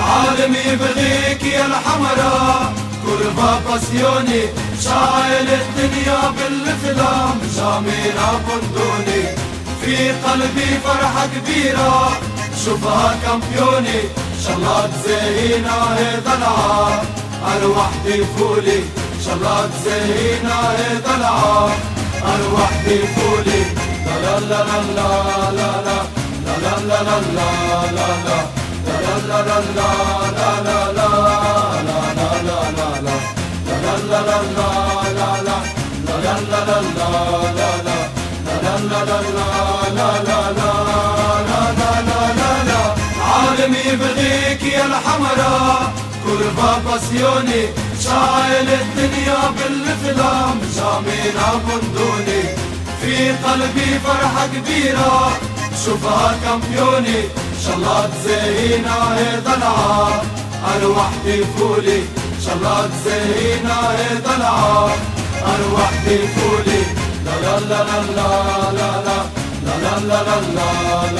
عالمي يبغيك يا الحمراء كورفا باسيوني، شايل الدنيا بالافلام جامينا بندوني، في قلبي فرحة كبيرة شوفها كامبيوني، شالله تزينا هذا العام أروح فولي، شالله تزينا هذا العام أروح فولي. لا لا لا لا لا لا لا لا لا لا لا لا لا لا لا لا عالمي يبغيك يا الحمراء كورفا باسيوني، شايل الدنيا بالافلام جامينا بندوني، في قلبي فرحة كبيرة شوفها كامبيوني، شالله تزينا هذا العام أروح فولي، شالله تزينا هذا العام أروح فولي. لا لا لا لا لا لا لا لا لا لا لا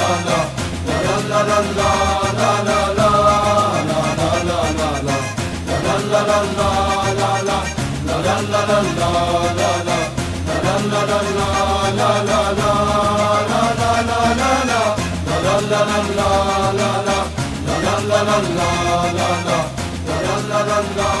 لا لا لا لا لا لا لا لا